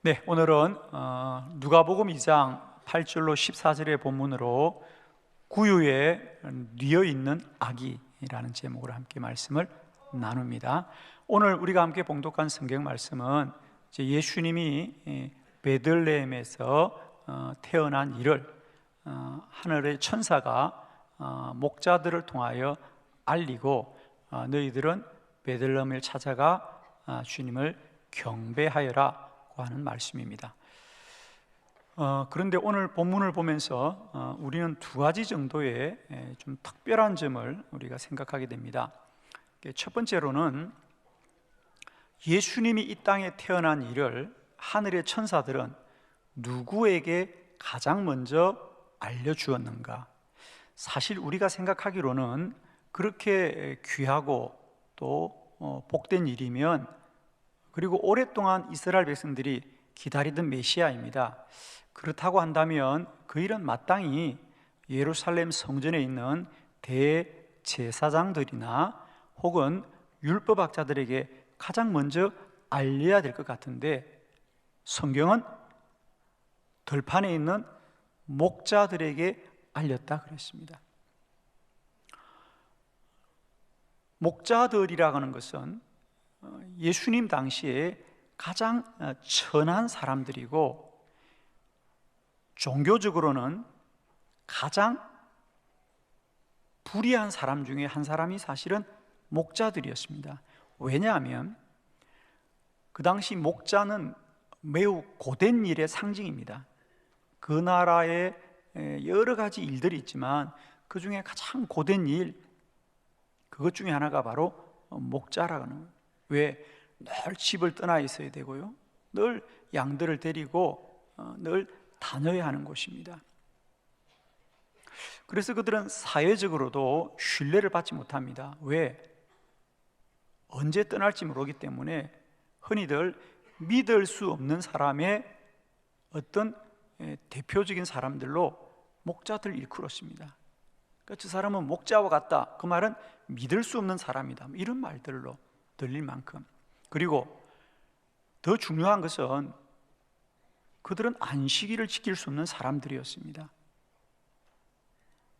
네, 오늘은 누가복음 2장 8절로 14절의 본문으로 구유에 뉘어 있는 아기라는 제목으로 함께 말씀을 나눕니다. 오늘 우리가 함께 봉독한 성경 말씀은 예수님이 베들레헴에서 태어난 일을 하늘의 천사가 목자들을 통하여 알리고 너희들은 베들레헴을 찾아가 주님을 경배하여라 하는 말씀입니다. 그런데 오늘 본문을 보면서 우리는 두 가지 정도의 좀 특별한 점을 우리가 생각하게 됩니다. 첫 번째로는 예수님이 이 땅에 태어난 일을 하늘의 천사들은 누구에게 가장 먼저 알려주었는가? 사실 우리가 생각하기로는 그렇게 귀하고 또 복된 일이면, 그리고 오랫동안 이스라엘 백성들이 기다리던 메시아입니다. 그렇다고 한다면 그 일은 마땅히 예루살렘 성전에 있는 대제사장들이나 혹은 율법학자들에게 가장 먼저 알려야 될 것 같은데, 성경은 들판에 있는 목자들에게 알렸다 그랬습니다. 목자들이라고 하는 것은 예수님 당시에 가장 천한 사람들이고, 종교적으로는 가장 불의한 사람 중에 한 사람이 사실은 목자들이었습니다. 왜냐하면 그 당시 목자는 매우 고된 일의 상징입니다. 그 나라에 여러 가지 일들이 있지만 그 중에 가장 고된 일, 그것 중에 하나가 바로 목자라고 하는 거예요. 왜? 늘 집을 떠나 있어야 되고요, 늘 양들을 데리고 늘 다녀야 하는 곳입니다. 그래서 그들은 사회적으로도 신뢰를 받지 못합니다. 왜? 언제 떠날지 모르기 때문에 흔히들 믿을 수 없는 사람의 어떤 대표적인 사람들로 목자들 일컬었습니다. 그러니까 저 사람은 목자와 같다, 그 말은 믿을 수 없는 사람이다, 이런 말들로 들릴 만큼. 그리고 더 중요한 것은 그들은 안식일을 지킬 수 없는 사람들이었습니다.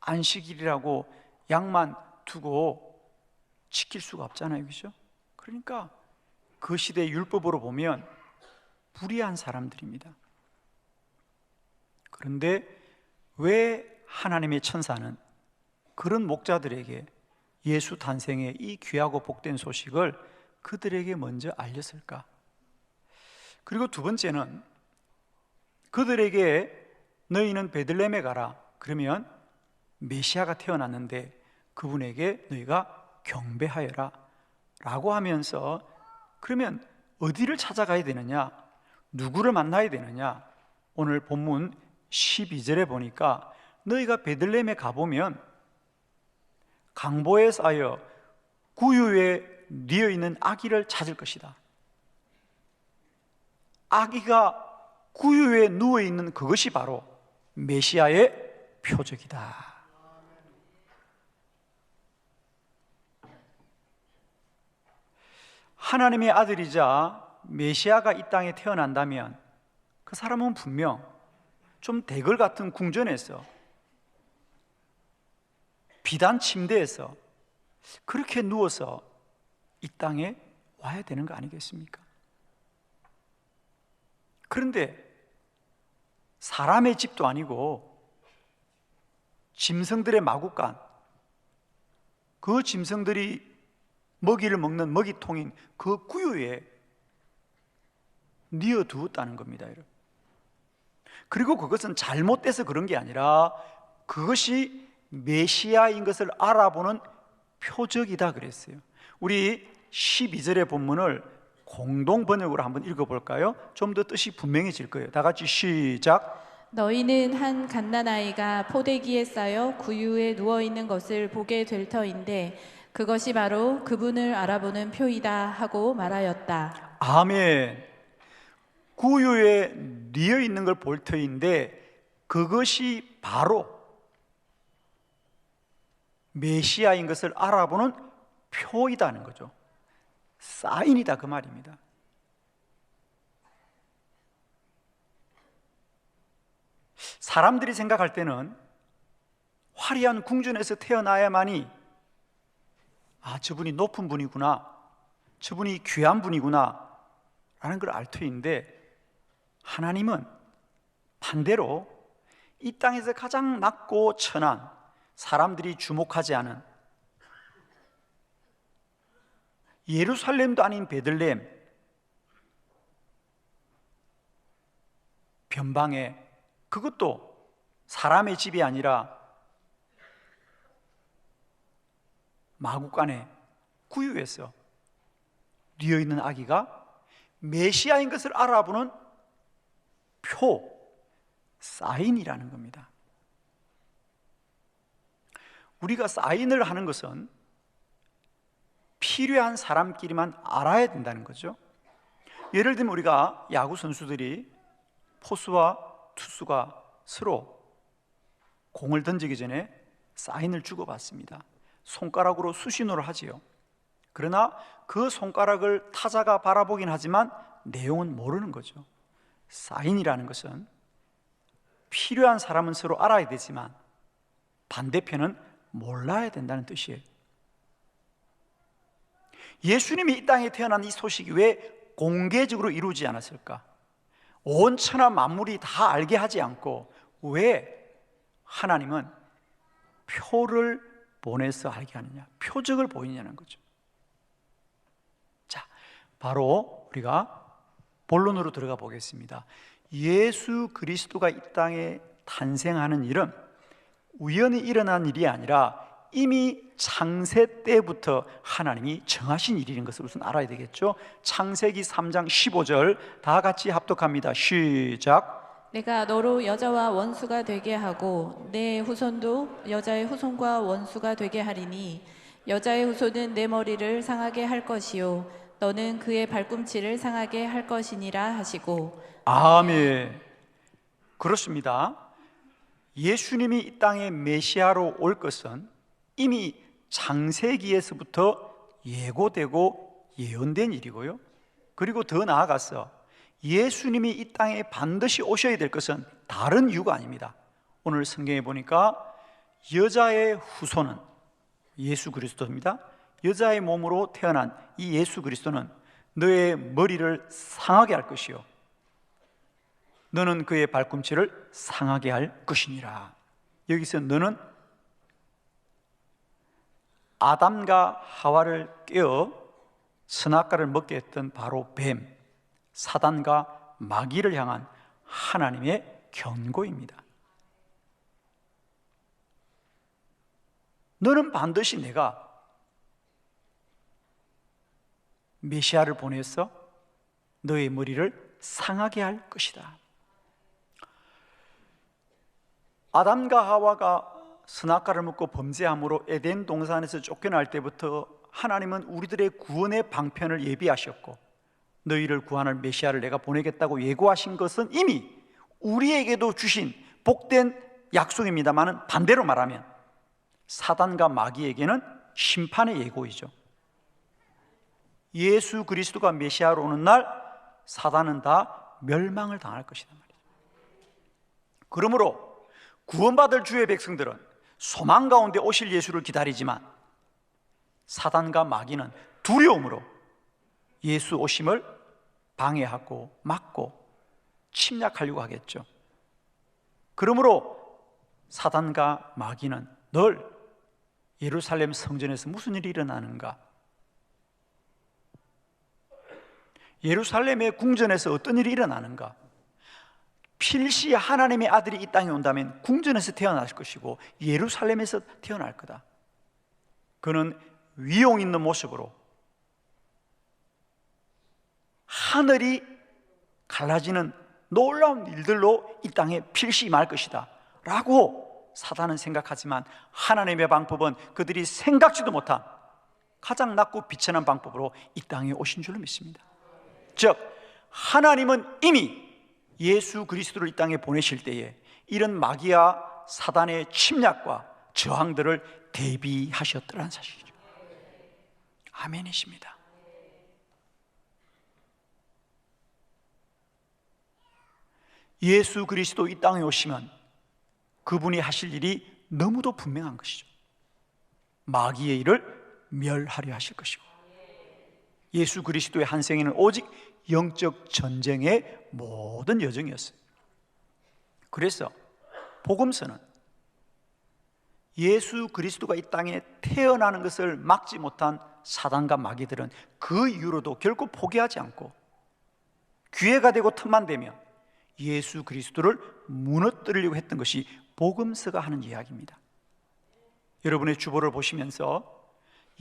안식일이라고 양만 두고 지킬 수가 없잖아요, 그렇죠? 그러니까 그 시대의 율법으로 보면 불의한 사람들입니다. 그런데 왜 하나님의 천사는 그런 목자들에게 예수 탄생의 이 귀하고 복된 소식을 그들에게 먼저 알렸을까? 그리고 두 번째는 그들에게 너희는 베들레헴에 가라, 그러면 메시아가 태어났는데 그분에게 너희가 경배하여라 라고 하면서, 그러면 어디를 찾아가야 되느냐, 누구를 만나야 되느냐? 오늘 본문 12절에 보니까 너희가 베들레헴에 가보면 강보에 쌓여 구유에 뉘어 있는 아기를 찾을 것이다. 아기가 구유에 누워 있는 그것이 바로 메시아의 표적이다. 하나님의 아들이자 메시아가 이 땅에 태어난다면 그 사람은 분명 좀 대궐 같은 궁전에서, 비단 침대에서 그렇게 누워서 이 땅에 와야 되는 거 아니겠습니까? 그런데 사람의 집도 아니고 짐승들의 마구간, 그 짐승들이 먹이를 먹는 먹이통인 그 구유에 뉘어 두었다는 겁니다, 여러분. 그리고 그것은 잘못돼서 그런 게 아니라 그것이 메시아인 것을 알아보는 표적이다 그랬어요. 우리 12절의 본문을 공동 번역으로 한번 읽어볼까요? 좀 더 뜻이 분명해질 거예요. 다 같이 시작. 너희는 한 갓난아이가 포대기에 쌓여 구유에 누워있는 것을 보게 될 터인데 그것이 바로 그분을 알아보는 표이다 하고 말하였다. 아멘. 구유에 뉘어 있는 걸 볼 터인데 그것이 바로 메시아인 것을 알아보는 표이다는 거죠. 사인이다 그 말입니다. 사람들이 생각할 때는 화려한 궁전에서 태어나야만이 저분이 높은 분이구나, 저분이 귀한 분이구나 라는 걸 알 터인데, 하나님은 반대로 이 땅에서 가장 낮고 천한, 사람들이 주목하지 않은 예루살렘도 아닌 베들레헴 변방에, 그것도 사람의 집이 아니라 마구간에 구유에서 뉘어있는 아기가 메시아인 것을 알아보는 표, 사인이라는 겁니다. 우리가 사인을 하는 것은 필요한 사람끼리만 알아야 된다는 거죠. 예를 들면 우리가 야구 선수들이 포수와 투수가 서로 공을 던지기 전에 사인을 주고받습니다. 손가락으로 수신호를 하지요. 그러나 그 손가락을 타자가 바라보긴 하지만 내용은 모르는 거죠. 사인이라는 것은 필요한 사람은 서로 알아야 되지만 반대편은 몰라야 된다는 뜻이에요. 예수님이 이 땅에 태어난 이 소식이 왜 공개적으로 이루어지지 않았을까? 온 천하 만물이 다 알게 하지 않고 왜 하나님은 표를 보내서 알게 하느냐, 표적을 보이냐는 거죠. 자, 바로 우리가 본론으로 들어가 보겠습니다. 예수 그리스도가 이 땅에 탄생하는 일은 우연히 일어난 일이 아니라 이미 창세 때부터 하나님이 정하신 일인 것을 우선 알아야 되겠죠. 창세기 3장 15절 다 같이 합독합니다. 시작. 내가 너로 여자와 원수가 되게 하고 내 후손도 여자의 후손과 원수가 되게 하리니 여자의 후손은 내 머리를 상하게 할 것이요 너는 그의 발꿈치를 상하게 할 것이니라 하시고. 아멘. 그렇습니다. 예수님이 이 땅에 메시아로 올 것은 이미 창세기에서부터 예고되고 예언된 일이고요, 그리고 더 나아가서 예수님이 이 땅에 반드시 오셔야 될 것은 다른 이유가 아닙니다. 오늘 성경에 보니까 여자의 후손은 예수 그리스도입니다. 여자의 몸으로 태어난 이 예수 그리스도는 너의 머리를 상하게 할 것이요 너는 그의 발꿈치를 상하게 할 것이니라. 여기서 너는 아담과 하와를 깨어 선악과를 먹게 했던 바로 뱀, 사단과 마귀를 향한 하나님의 경고입니다. 너는 반드시 내가 메시아를 보내서 너의 머리를 상하게 할 것이다. 아담과 하와가 선악과를 먹고 범죄함으로 에덴 동산에서 쫓겨날 때부터 하나님은 우리들의 구원의 방편을 예비하셨고 너희를 구원할 메시아를 내가 보내겠다고 예고하신 것은 이미 우리에게도 주신 복된 약속입니다만, 반대로 말하면 사단과 마귀에게는 심판의 예고이죠. 예수 그리스도가 메시아로 오는 날 사단은 다 멸망을 당할 것이란 말이죠. 그러므로 구원받을 주의 백성들은 소망 가운데 오실 예수를 기다리지만 사단과 마귀는 두려움으로 예수 오심을 방해하고 막고 침략하려고 하겠죠. 그러므로 사단과 마귀는 늘 예루살렘 성전에서 무슨 일이 일어나는가, 예루살렘의 궁전에서 어떤 일이 일어나는가, 필시 하나님의 아들이 이 땅에 온다면 궁전에서 태어날 것이고 예루살렘에서 태어날 거다. 그는 위용 있는 모습으로 하늘이 갈라지는 놀라운 일들로 이 땅에 필시 임할 것이다 라고 사단은 생각하지만 하나님의 방법은 그들이 생각지도 못한 가장 낮고 비천한 방법으로 이 땅에 오신 줄로 믿습니다. 즉 하나님은 이미 예수 그리스도를 이 땅에 보내실 때에 이런 마귀와 사단의 침략과 저항들을 대비하셨더라는 사실이죠. 아멘이십니다. 예수 그리스도 이 땅에 오시면 그분이 하실 일이 너무도 분명한 것이죠. 마귀의 일을 멸하려 하실 것이고, 예수 그리스도의 한 생애는 오직 영적 전쟁의 모든 여정이었어요. 그래서 복음서는 예수 그리스도가 이 땅에 태어나는 것을 막지 못한 사단과 마귀들은 그 이후로도 결코 포기하지 않고 기회가 되고 틈만 되면 예수 그리스도를 무너뜨리려고 했던 것이 복음서가 하는 이야기입니다. 여러분의 주보를 보시면서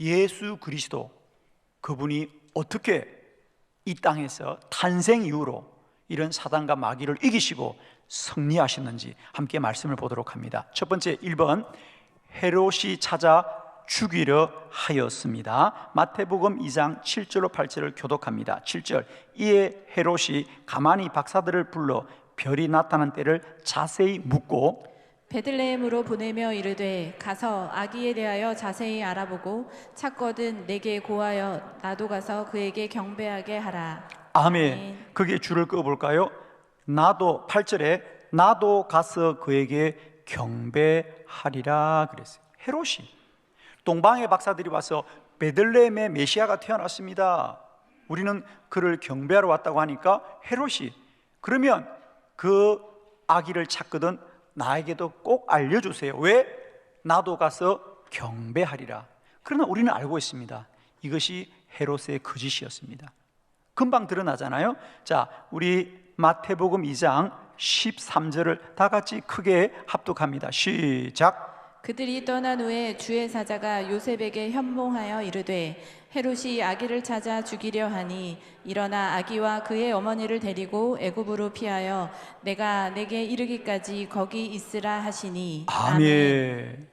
예수 그리스도, 그분이 어떻게 이 땅에서 탄생 이후로 이런 사단과 마귀를 이기시고 승리하셨는지 함께 말씀을 보도록 합니다. 첫 번째 1번, 헤롯이 찾아 죽이려 하였습니다. 마태복음 2장 7절로 8절을 교독합니다. 7절, 이에 헤롯이 가만히 박사들을 불러 별이 나타난 때를 자세히 묻고 베들레헴으로 보내며 이르되 가서 아기에 대하여 자세히 알아보고 찾거든 내게 고하여 나도 가서 그에게 경배하게 하라. 아멘. 거기에 줄을 그어볼까요? 나도, 8절에 나도 가서 그에게 경배하리라 그랬어요. 헤롯이, 동방의 박사들이 와서 베들레헴에 메시아가 태어났습니다, 우리는 그를 경배하러 왔다고 하니까 헤롯이, 그러면 그 아기를 찾거든 나에게도 꼭 알려주세요. 왜? 나도 가서 경배하리라. 그러나 우리는 알고 있습니다, 이것이 헤롯의 거짓이었습니다. 금방 드러나잖아요. 자, 우리 마태복음 2장 13절을 다 같이 크게 합독합니다. 시작. 그들이 떠난 후에 주의 사자가 요셉에게 현몽하여 이르되 헤롯이 아기를 찾아 죽이려 하니 일어나 아기와 그의 어머니를 데리고 애굽으로 피하여 내가 내게 이르기까지 거기 있으라 하시니. 아멘.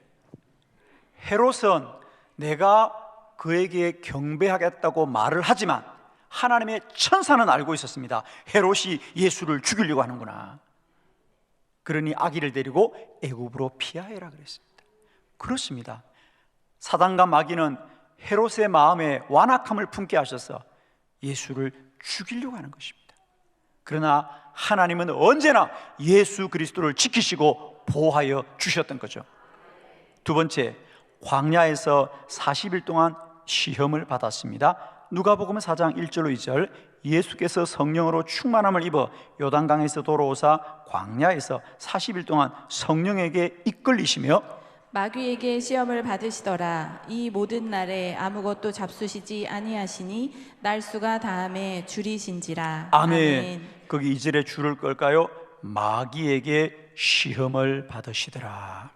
헤롯은 내가 그에게 경배하겠다고 말을 하지만 하나님의 천사는 알고 있었습니다. 헤롯이 예수를 죽이려고 하는구나. 그러니 아기를 데리고 애굽으로 피하여라 그랬습니다. 그렇습니다. 사단과 마귀는 헤롯의 마음에 완악함을 품게 하셔서 예수를 죽이려고 하는 것입니다. 그러나 하나님은 언제나 예수 그리스도를 지키시고 보호하여 주셨던 거죠. 두 번째, 광야에서 40일 동안 시험을 받았습니다. 누가복음 4장 1절로 2절, 예수께서 성령으로 충만함을 입어 요단강에서 돌아오사 광야에서 40일 동안 성령에게 이끌리시며 마귀에게 시험을 받으시더라. 이 모든 날에 아무것도 잡수시지 아니하시니 날수가 다함에 줄이신지라. 아멘. 거기 2절에 줄을 끌까요? 마귀에게 시험을 받으시더라.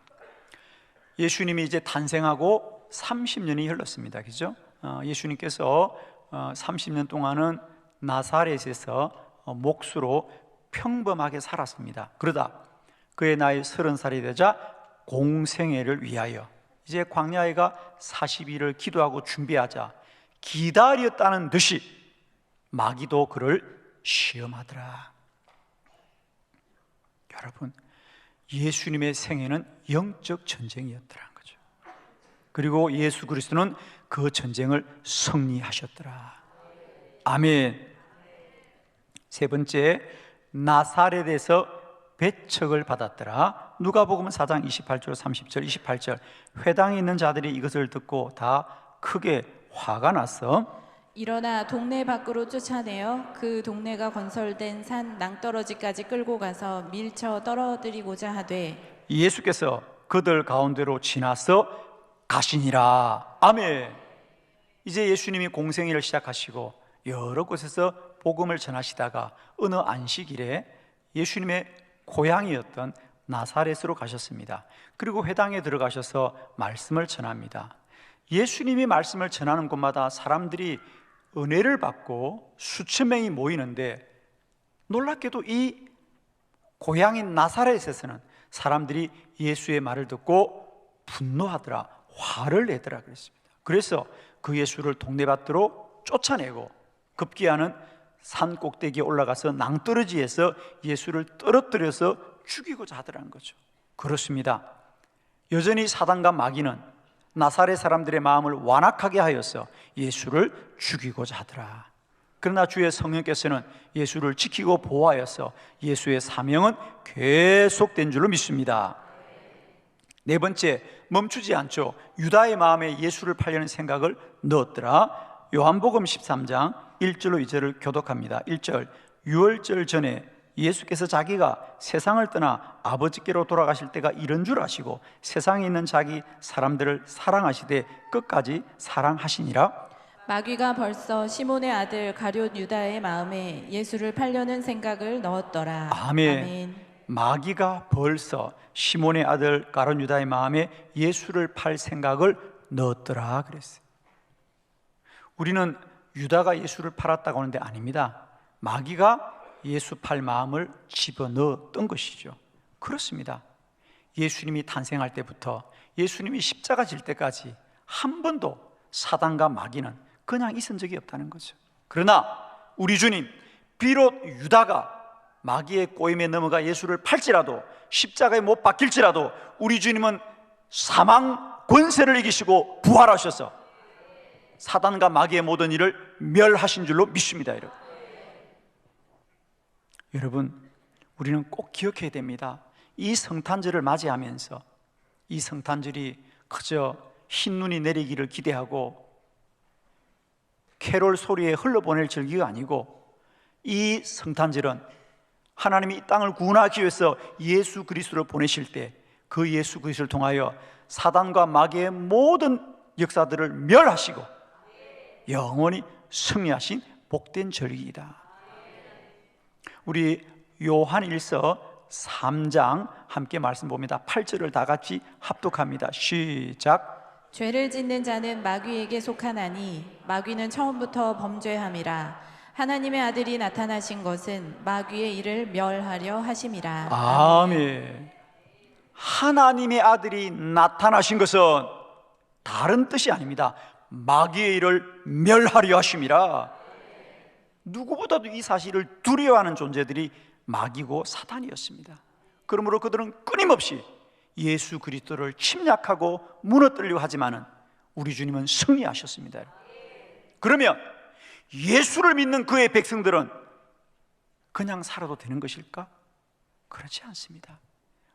예수님이 이제 탄생하고 30년이 흘렀습니다. 그죠? 예수님께서 30년 동안은 나사렛에서 목수로 평범하게 살았습니다. 그러다 그의 나이 30살이 되자 공생애를 위하여 이제 광야에가 40일을 기도하고 준비하자 기다렸다는 듯이 마귀도 그를 시험하더라. 여러분, 예수님의 생애는 영적 전쟁이었더라는 거죠. 그리고 예수 그리스도는 그 전쟁을 승리하셨더라. 아멘. 세 번째, 나사렛에서 배척을 받았더라. 누가복음 4장 28절 30절 28절, 회당에 있는 자들이 이것을 듣고 다 크게 화가 났어 일어나 동네 밖으로 쫓아내어 그 동네가 건설된 산 낭떠러지까지 끌고 가서 밀쳐 떨어뜨리고자 하되 예수께서 그들 가운데로 지나서 가시니라. 아멘. 이제 예수님이 공생애를 시작하시고 여러 곳에서 복음을 전하시다가 어느 안식일에 예수님의 고향이었던 나사렛으로 가셨습니다. 그리고 회당에 들어가셔서 말씀을 전합니다. 예수님이 말씀을 전하는 곳마다 사람들이 은혜를 받고 수천 명이 모이는데 놀랍게도 이 고향인 나사렛에서는 사람들이 예수의 말을 듣고 분노하더라, 화를 내더라 그랬습니다. 그래서 그 예수를 동네밭으로 쫓아내고 급기야는 산 꼭대기에 올라가서 낭떠러지에서 예수를 떨어뜨려서 죽이고자 하더라는 거죠. 그렇습니다. 여전히 사단과 마귀는 나사렛 사람들의 마음을 완악하게 하여서 예수를 죽이고자 하더라. 그러나 주의 성령께서는 예수를 지키고 보호하여서 예수의 사명은 계속된 줄로 믿습니다. 네 번째, 멈추지 않죠. 유다의 마음에 예수를 팔려는 생각을 넣었더라. 요한복음 13장 1절로 2절을 교독합니다. 1절, 유월절 전에 예수께서 자기가 세상을 떠나 아버지께로 돌아가실 때가 이런 줄 아시고 세상에 있는 자기 사람들을 사랑하시되 끝까지 사랑하시니라. 마귀가 벌써 시몬의 아들 가룟 유다의 마음에 예수를 팔려는 생각을 넣었더라. 아멘. 마귀가 벌써 시몬의 아들 가룟 유다의 마음에 예수를 팔 생각을 넣었더라 그랬어요. 우리는 유다가 예수를 팔았다고 하는데 아닙니다. 마귀가 예수 팔 마음을 집어넣었던 것이죠. 그렇습니다. 예수님이 탄생할 때부터 예수님이 십자가 질 때까지 한 번도 사단과 마귀는 그냥 있은 적이 없다는 거죠. 그러나 우리 주님, 비록 유다가 마귀의 꼬임에 넘어가 예수를 팔지라도, 십자가에 못 박힐지라도 우리 주님은 사망 권세를 이기시고 부활하셔서 사단과 마귀의 모든 일을 멸하신 줄로 믿습니다. 여러분, 우리는 꼭 기억해야 됩니다. 이 성탄절을 맞이하면서 이 성탄절이 그저 흰눈이 내리기를 기대하고 캐롤 소리에 흘러보낼 절기가 아니고, 이 성탄절은 하나님이 이 땅을 구원하기 위해서 예수 그리스도를 보내실 때 그 예수 그리스도를 통하여 사단과 마귀의 모든 역사들을 멸하시고 영원히 승리하신 복된 절기이다. 우리 요한일서 3장 함께 말씀 봅니다. 8절을 다 같이 합독합니다. 시작. 죄를 짓는 자는 마귀에게 속하나니 마귀는 처음부터 범죄함이라. 하나님의 아들이 나타나신 것은 마귀의 일을 멸하려 하심이라. 아멘. 하나님의 아들이 나타나신 것은 다른 뜻이 아닙니다. 마귀의 일을 멸하려 하심이라. 누구보다도 이 사실을 두려워하는 존재들이 마귀고 사단이었습니다. 그러므로 그들은 끊임없이 예수 그리스도를 침략하고 무너뜨리려고 하지만은 우리 주님은 승리하셨습니다. 그러면 예수를 믿는 그의 백성들은 그냥 살아도 되는 것일까? 그렇지 않습니다.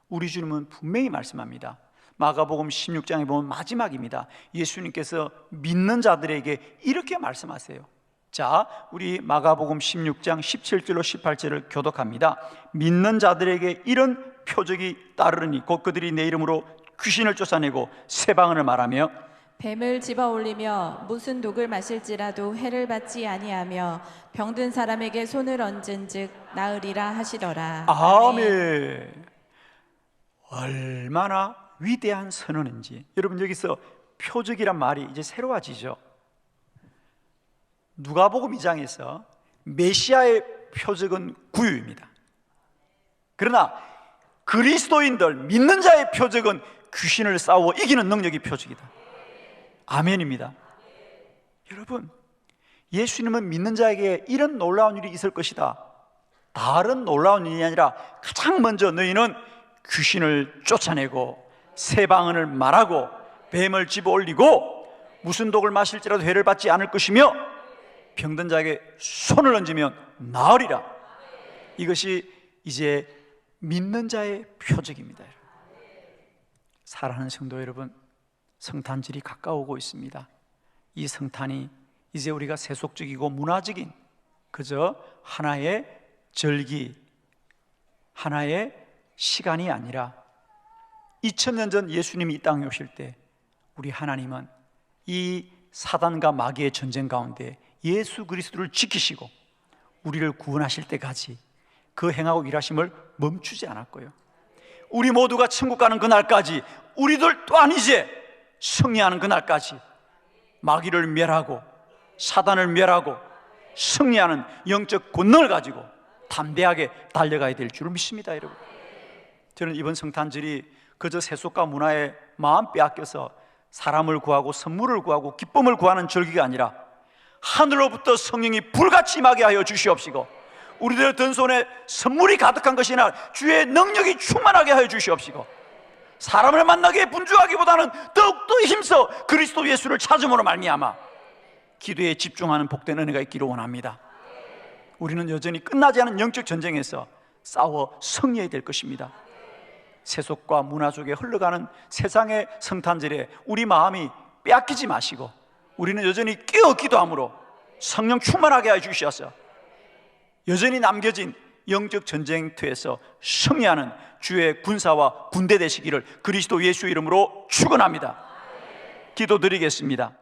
우리 주님은 분명히 말씀합니다. 마가복음 16장에 보면 마지막입니다. 예수님께서 믿는 자들에게 이렇게 말씀하세요. 자, 우리 마가복음 16장 17절로 18절을 교독합니다. 믿는 자들에게 이런 표적이 따르니 곧 그들이 내 이름으로 귀신을 쫓아내고 새 방언을 말하며 뱀을 집어 올리며 무슨 독을 마실지라도 해를 받지 아니하며 병든 사람에게 손을 얹은즉 나으리라 하시더라. 아멘. 얼마나 위대한 선언인지. 여러분, 여기서 표적이란 말이 이제 새로워지죠. 누가복음 2장에서 메시아의 표적은 구유입니다. 그러나 그리스도인들, 믿는 자의 표적은 귀신을 싸워 이기는 능력이 표적이다. 아멘입니다. 여러분, 예수님은 믿는 자에게 이런 놀라운 일이 있을 것이다, 다른 놀라운 일이 아니라 가장 먼저 너희는 귀신을 쫓아내고 새 방언을 말하고 뱀을 집어 올리고 무슨 독을 마실지라도 해를 받지 않을 것이며 병든 자에게 손을 얹으면 나으리라. 이것이 이제 믿는 자의 표적입니다. 사랑하는 성도 여러분, 성탄절이 가까우고 있습니다. 이 성탄이 이제 우리가 세속적이고 문화적인 그저 하나의 절기, 하나의 시간이 아니라 2000년 전 예수님이 이 땅에 오실 때 우리 하나님은 이 사단과 마귀의 전쟁 가운데 예수 그리스도를 지키시고 우리를 구원하실 때까지 그 행하고 일하심을 멈추지 않았고요, 우리 모두가 천국 가는 그날까지, 우리들 또한 이제 승리하는 그날까지 마귀를 멸하고 사단을 멸하고 승리하는 영적 권능을 가지고 담대하게 달려가야 될 줄 믿습니다. 여러분, 저는 이번 성탄절이 그저 세속과 문화에 마음 빼앗겨서 사람을 구하고 선물을 구하고 기쁨을 구하는 절기가 아니라 하늘로부터 성령이 불같이 임하게 하여 주시옵시고 우리들의 든손에 선물이 가득한 것이 아니라 주의 능력이 충만하게 하여 주시옵시고 사람을 만나기에 분주하기보다는 더욱더 힘써 그리스도 예수를 찾음으로 말미암아 기도에 집중하는 복된 은혜가 있기를 원합니다. 우리는 여전히 끝나지 않은 영적 전쟁에서 싸워 승리해야 될 것입니다. 세속과 문화 속에 흘러가는 세상의 성탄절에 우리 마음이 빼앗기지 마시고 우리는 여전히 깨어 기도함으로 성령 충만하게 해주셔서 여전히 남겨진 영적 전쟁터에서 승리하는 주의 군사와 군대 되시기를 그리스도 예수 이름으로 축원합니다. 기도드리겠습니다.